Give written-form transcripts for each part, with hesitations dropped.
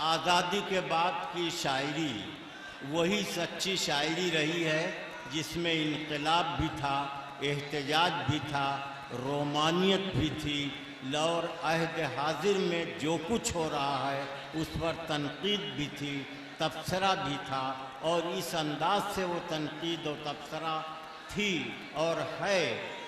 आज़ादी के बाद की शायरी वही सच्ची शायरी रही है जिसमें इनकलाब भी था, एहतजाज भी था, रोमानियत भी थी, और अहद हाजिर में जो कुछ हो रहा है उस पर तनकीद भी थी, तबसरा भी था। और इस अंदाज से वो तनकीद और तबसरा थी और है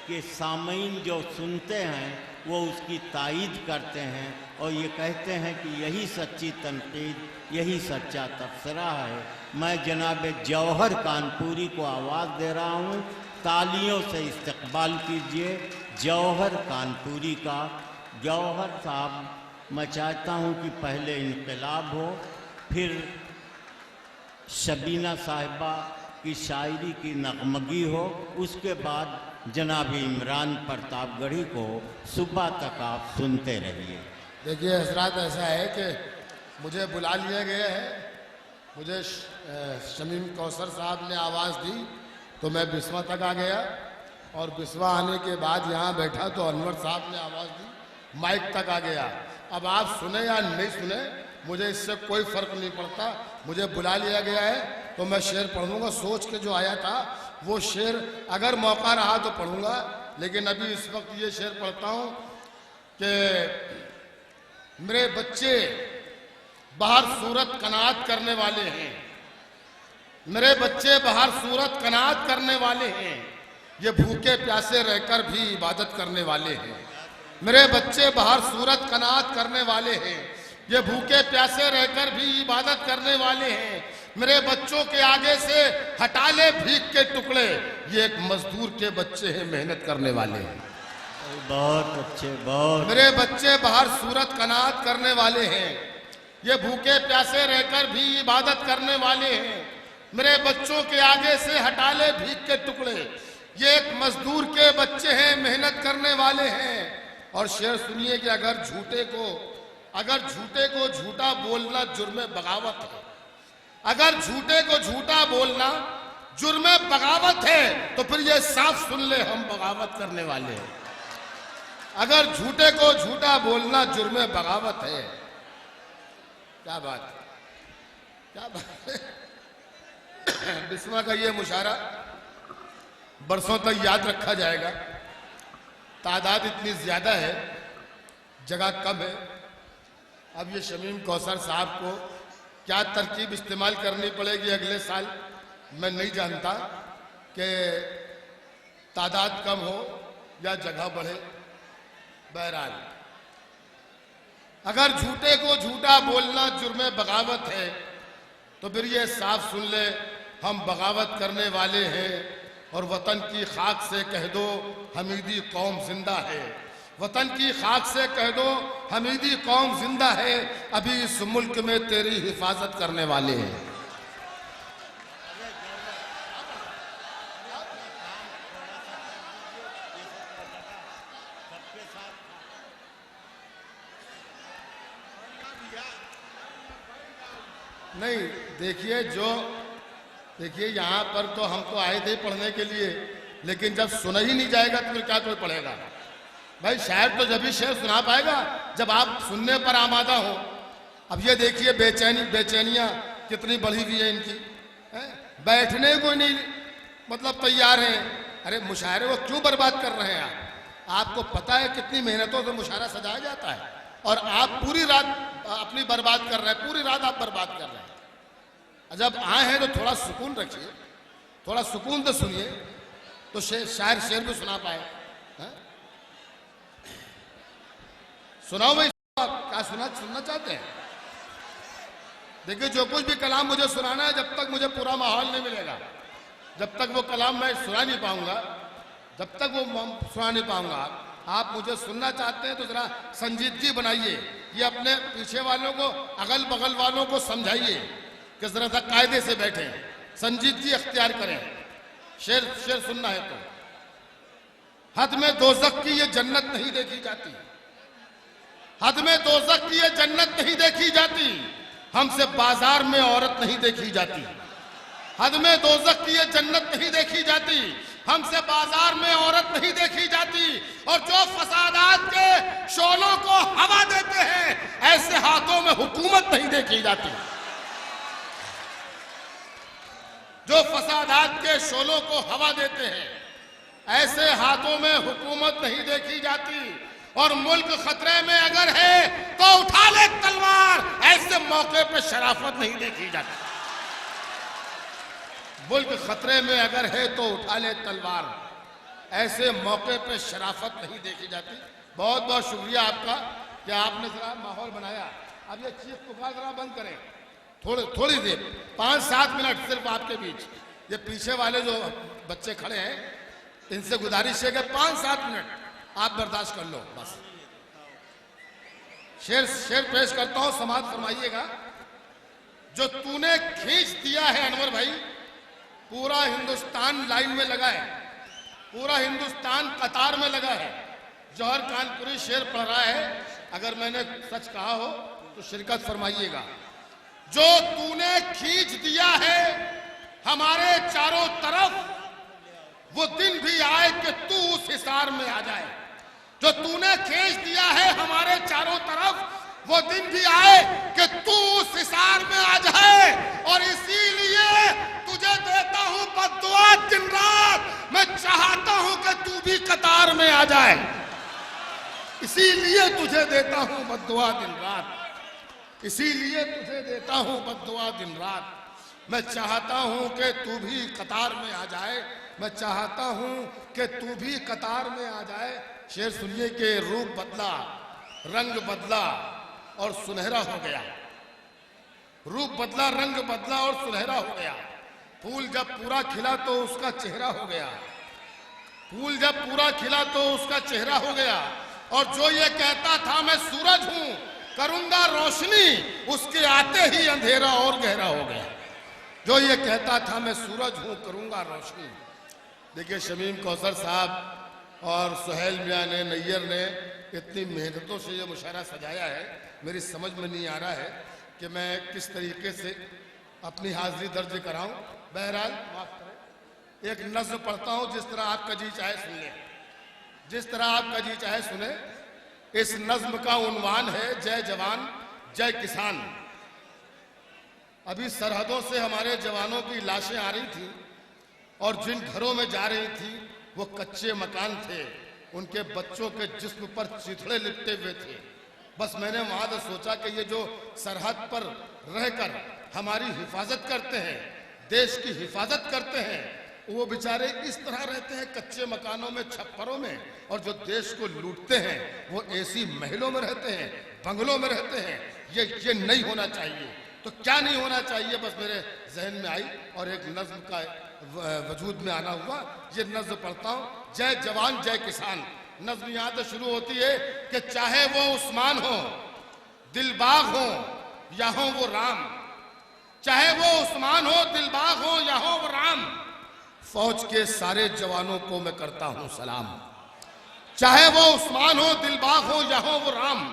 कि सामीन जो सुनते हैं वो उसकी तायीद करते हैं और ये कहते हैं कि यही सच्ची तनकीद, यही सच्चा तबसरा है। मैं जनाब जौहर कानपुरी को आवाज़ दे रहा हूँ, तालियों से इस्तकबाल कीजिए जौहर कानपुरी का। जौहर साहब, मैं चाहता हूँ कि पहले इनकलाब हो, फिर शबीना साहिबा की शायरी की नगमगी हो, उसके बाद जनाब इमरान प्रतापगढ़ी को सुबह तक आप सुनते रहिए। देखिए हजरात, ऐसा है कि मुझे बुला लिया गया है, मुझे शमीम कौसर साहब ने आवाज़ दी तो मैं बिस्वा तक आ गया और बिस्वा आने के बाद यहाँ बैठा तो अनवर साहब ने आवाज़ दी, माइक तक आ गया। अब आप सुने या नहीं सुने मुझे इससे कोई फ़र्क नहीं पड़ता, मुझे बुला लिया गया है तो मैं शेर पढ़ूंगा। सोच के जो आया था वो शेर अगर मौका रहा तो पढ़ूंगा, लेकिन अभी इस वक्त ये शेर पढ़ता हूँ कि मेरे बच्चे बाहर सूरत कनात करने वाले हैं, मेरे बच्चे बाहर सूरत कनात करने वाले हैं, ये भूखे प्यासे रहकर भी इबादत करने वाले हैं। मेरे बच्चे बाहर सूरत कनात करने वाले हैं, ये भूखे प्यासे रहकर भी इबादत करने वाले हैं। मेरे बच्चों के आगे से हटा ले भीख के टुकड़े, ये एक मजदूर के बच्चे हैं, मेहनत करने वाले हैं। बहुत अच्छे, बहुत। मेरे बच्चे बाहर सूरत कनात करने वाले हैं, ये भूखे प्यासे रहकर भी इबादत करने वाले हैं। मेरे बच्चों के आगे से हटा ले भीख के टुकड़े, ये एक मजदूर के बच्चे हैं, मेहनत करने वाले हैं। और शेर सुनिए कि अगर झूठे को झूठा बोलना जुर्म बगावत है, अगर झूठे को झूठा बोलना जुर्म बगावत है तो फिर ये साफ सुन ले हम बगावत करने वाले हैं। अगर झूठे को झूठा बोलना जुर्म बगावत है, क्या बात है, क्या बात है। बिस्वा का ये मुशारा बरसों तक याद रखा जाएगा। तादाद इतनी ज्यादा है, जगह कम है। अब ये शमीम कौसर साहब को क्या तरकीब इस्तेमाल करनी पड़ेगी अगले साल, मैं नहीं जानता कि तादाद कम हो या जगह बढ़े। बहरहाल, अगर झूठे को झूठा बोलना जुर्म बगावत है तो फिर ये साफ सुन ले हम बगावत करने वाले हैं। और वतन की खाक से कह दो हमीदी कौम जिंदा है, वतन की खाक से कह दो हमीदी कौम जिंदा है, अभी इस मुल्क में तेरी हिफाजत करने वाले हैं। नहीं, देखिए यहाँ पर तो हम तो आए थे पढ़ने के लिए, लेकिन जब सुना ही नहीं जाएगा तो फिर क्या कोई पढ़ेगा। भाई शायर तो जब भी शेर सुना पाएगा जब आप सुनने पर आमादा हो। अब ये देखिए बेचैनियां कितनी बढ़ी हुई है इनकी, बैठने को नहीं मतलब तैयार हैं। अरे मुशायरे को क्यों बर्बाद कर रहे हैं आप? आपको पता है कितनी मेहनतों से मुशायरा सजाया जाता है और आप पूरी रात अपनी बर्बाद कर रहे हैं, पूरी रात आप बर्बाद कर रहे हैं। जब आए हैं तो थोड़ा सुकून रखिए, थोड़ा सुकून से सुनिए तो शायर शेर भी सुना पाए। सुनाओ भाई, क्या सुनना चाहते हैं? देखिए, जो कुछ भी कलाम मुझे सुनाना है, जब तक मुझे पूरा माहौल नहीं मिलेगा, जब तक वो कलाम मैं सुना नहीं पाऊंगा, जब तक वो सुना नहीं पाऊंगा। आप मुझे सुनना चाहते हैं तो जरा संजीदगी बनाइए, ये अपने पीछे वालों को, अगल बगल वालों को समझाइए कि जरा सा कायदे से बैठे, संजीदगी अख्तियार करें। शेर सुनना है तो हद में दोज़ख की ये जन्नत नहीं देखी जाती, हद में दोज़ख की ये जन्नत नहीं देखी जाती, हमसे बाजार में औरत नहीं देखी जाती। हद में दोज़ख की ये जन्नत नहीं देखी जाती, हमसे बाजार में औरत नहीं देखी जाती। और जो फसादात के शोलों को हवा देते हैं, ऐसे हाथों में हुकूमत नहीं देखी देखी जाती, जो फसादात के शोलों को हवा देते हैं, ऐसे हाथों में हुकूमत नहीं देखी जाती। और मुल्क खतरे में अगर है तो उठा ले तलवार, ऐसे मौके पे शराफत नहीं देखी जाती। मुल्क खतरे में अगर है तो उठा ले तलवार, ऐसे मौके पे शराफत नहीं देखी जाती। बहुत बहुत शुक्रिया आपका कि आपने जरा माहौल बनाया। अब ये चीख पुकार जरा बंद करें, थोड़ी देर, 5-7 मिनट सिर्फ आपके बीच। ये पीछे वाले जो बच्चे खड़े हैं, इनसे गुजारिश है कि 5-7 मिनट आप बर्दाश्त कर लो बस। शेर पेश करता हूं, समाप्त फरमाइएगा। जो तूने खींच दिया है अनवर भाई, पूरा हिंदुस्तान लाइन में लगा है, पूरा हिंदुस्तान कतार में लगा है। जौहर कानपुरी शेर पढ़ रहा है, अगर मैंने सच कहा हो तो शिरकत फरमाइएगा। जो तूने खींच दिया है हमारे चारों तरफ, वो दिन भी आए कि तू उस हिसार में आ जाए। जो तूने खींच दिया है हमारे चारों तरफ, वो दिन भी आए कि तू उस हिसार में आ जाए। और इसीलिए तुझे देता हूं बद्दुआ दिन रात, मैं चाहता हूं कि तू भी कतार में आ जाए। इसीलिए तुझे देता हूं बद्दुआ दिन रात, इसीलिए तुझे देता हूं बद्दुआ दिन रात। मैं चाहता हूं कि तू भी कतार में आ जाए, मैं चाहता हूं कि तू भी कतार में आ जाए। शेर सुनिए कि रूप बदला, रंग बदला और सुनहरा हो गया। रूप बदला, रंग बदला और सुनहरा हो गया। फूल जब पूरा खिला तो उसका चेहरा हो गया, फूल जब पूरा खिला तो उसका चेहरा हो गया। और जो ये कहता था मैं सूरज हूं, करूंगा रोशनी, उसके आते ही अंधेरा और गहरा हो गया। जो ये कहता था मैं सूरज हूं, करूंगा रोशनी। देखिए, शमीम कौसर साहब और सुहेल मियां ने, नैयर ने इतनी मेहनतों से ये मुशायरा सजाया है, मेरी समझ में नहीं आ रहा है कि मैं किस तरीके से अपनी हाजिरी दर्ज कराऊं। बहरहाल माफ करें, एक नज़्म पढ़ता हूं, जिस तरह आपका जी चाहे सुन लें, जिस तरह आपका जी चाहे सुने। इस नज़्म का उन्वान है जय जवान जय किसान। अभी सरहदों से हमारे जवानों की लाशें आ रही थी और जिन घरों में जा रही थी वो कच्चे मकान थे, उनके बच्चों के जिस्म पर चिथड़े लिपटे हुए थे। बस मैंने वहां से सोचा कि ये जो सरहद पर रहकर हमारी हिफाजत करते हैं, देश की हिफाजत करते हैं, वो बेचारे इस तरह रहते हैं कच्चे मकानों में, छप्परों में, और जो देश को लूटते हैं वो ऐसी महलों में रहते हैं, बंगलों में रहते हैं। ये नहीं होना चाहिए। तो क्या नहीं होना चाहिए, बस मेरे जहन में आई और एक नज्म का वजूद में आना हुआ। ये नज्म पढ़ता हूँ, जय जवान जय किसान। नज्म यहाँ से शुरू होती है कि चाहे वो उस्मान हो, दिलबाग हो या हो वो राम, चाहे वो उस्मान हो, दिलबाग हो या हो वो राम, फौज के सारे जवानों को मैं करता हूं सलाम। चाहे वो उस्मान हो, दिलबाग हो या हो वो राम,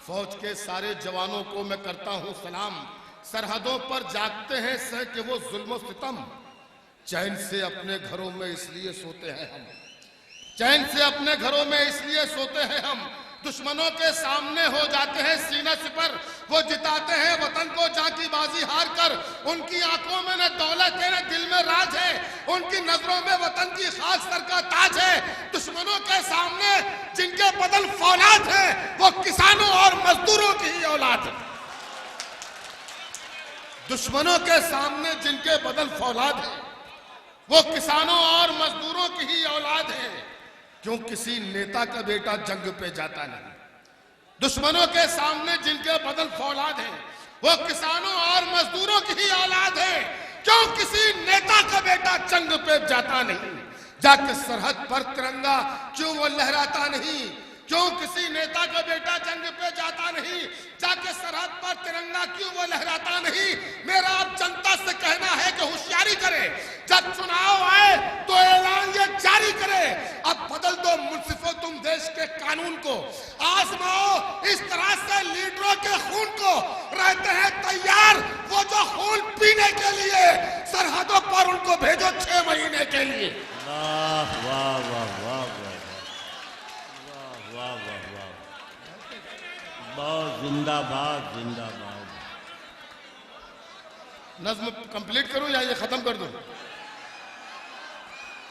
फौज के सारे जवानों को मैं करता हूं सलाम। सरहदों पर जागते हैं सह के वो जुल्म सितम, चैन से अपने घरों में इसलिए सोते हैं हम, चैन से अपने घरों में इसलिए सोते हैं हम। दुश्मनों के सामने हो जाते हैं सीना सिपर, वो जिताते हैं वतन को जाकी बाजी हार कर। उनकी आंखों में न दौलत है न दिल में राज है, उनकी नजरों में वतन की खास सर का ताज है। दुश्मनों के सामने जिनके बदल फौलाद है, वो किसानों और मजदूरों की ही औलाद है। दुश्मनों के सामने जिनके बदल फौलाद है, वो किसानों और मजदूरों की ही औलाद है। क्यों किसी नेता का बेटा जंग पे जाता नहीं। दुश्मनों के सामने जिनके बदल फौलाद है, वो किसानों और मजदूरों की ही औलाद है। क्यों किसी नेता का बेटा जंग पे जाता नहीं, जाके सरहद पर तिरंगा क्यों वो लहराता नहीं। क्यों किसी नेता का बेटा जंग पे जाता नहीं, जाके सरहद पर तिरंगा क्यों वो लहराता नहीं। मेरा अब जनता से कहना है कि होशियारी करे, जब चुनाव आए तो ऐलान ये जारी करे। अब बदल दो मुंसिफों तुम देश के कानून को, आजमाओ इस तरह से लीडरों के खून को। रहते हैं तैयार वो जो खून पीने के लिए, सरहदों पर उनको भेजो 6 महीने के लिए। वाह वाह वाह वाह वाह वाह वाह वाह, बहुत जिंदाबाद जिंदाबाद। नज्म कंप्लीट करूं या ये खत्म कर दूं?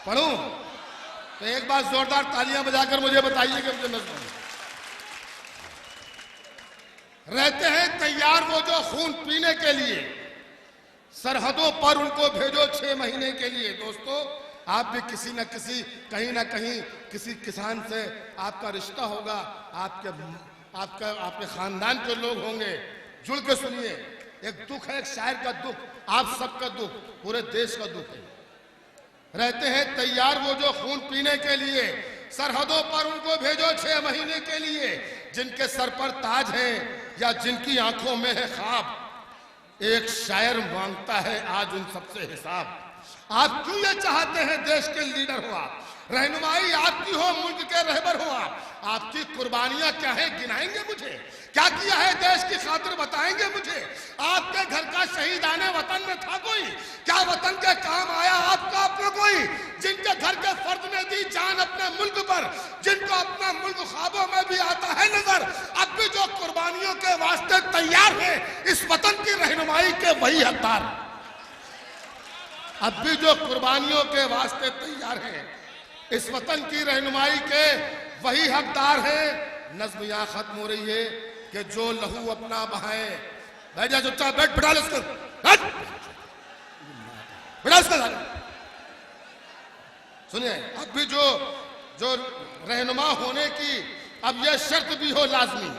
पढ़ूं? तो एक बार जोरदार तालियां बजाकर मुझे बताइए कि मुझे नज्म रहते हैं तैयार वो जो खून पीने के लिए, सरहदों पर उनको भेजो 6 महीने के लिए। दोस्तों, आप भी किसी न किसी, कहीं ना कहीं किसी किसान से आपका रिश्ता होगा, आपके खानदान के लोग होंगे। जुड़ के सुनिए, एक दुख है, एक शायर का दुख, आप सबका दुख, पूरे देश का दुख है। रहते हैं तैयार वो जो खून पीने के लिए, सरहदों पर उनको भेजो 6 महीने के लिए। जिनके सर पर ताज है या जिनकी आंखों में है ख्वाब, एक शायर मांगता है आज उन सबसे हिसाब। आप क्यों ये चाहते हैं देश के लीडर हो आप, रहनुमाई आपकी हो, मुल्क के रहबर हो आप। आपकी कुर्बानियां क्या है गिनाएंगे मुझे? क्या किया है देश की खातिर बताएंगे मुझे? आपके घर का शहीदाने वतन में था कोई? क्या वतन के काम आया आपका अपना कोई? जिनके घर के फर्द ने दी जान अपने मुल्क पर, जिनको अपना मुल्क ख्वाबों में भी आता है नजर, अब भी जो कुर्बानियों के वास्ते तैयार है, इस वतन की रहनुमाई के वही हकदार। अब भी जो कुर्बानियों के वास्ते तैयार हैं, इस वतन की रहनुमाई के वही हकदार हैं। नज्म यहां खत्म हो रही है कि जो लहू अपना बहाए, बैठ जा चुपचाप, बैठ, बिठा ले इसको, बैठ, बिठा इसको। सुनिए, अब भी जो रहनुमा होने की अब यह शर्त भी हो लाजमी,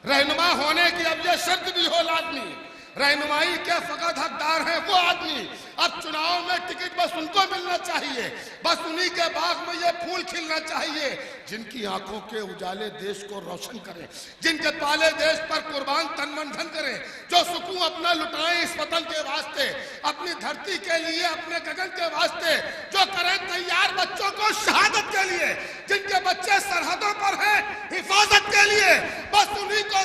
रहनुमा होने की अब यह शर्त भी हो लाजमी। रहनुमाई के फकत हकदार है वो आदमी। अब चुनाव में टिकट बस उनको मिलना चाहिए, बस उन्हीं के बाग में ये फूल खिलना चाहिए जिनकी आंखों के उजाले देश को रोशन करें, जिनके पाले देश पर कुर्बान तन मन धन करें, जो सुकून अपना लुटाएं इस वतन के वास्ते, अपनी धरती के लिए, अपने गगन के वास्ते, जो करें तैयार बच्चों को शहादत के लिए, जिनके बच्चे सरहदों पर हैं हिफाजत के लिए, बस उन्हीं को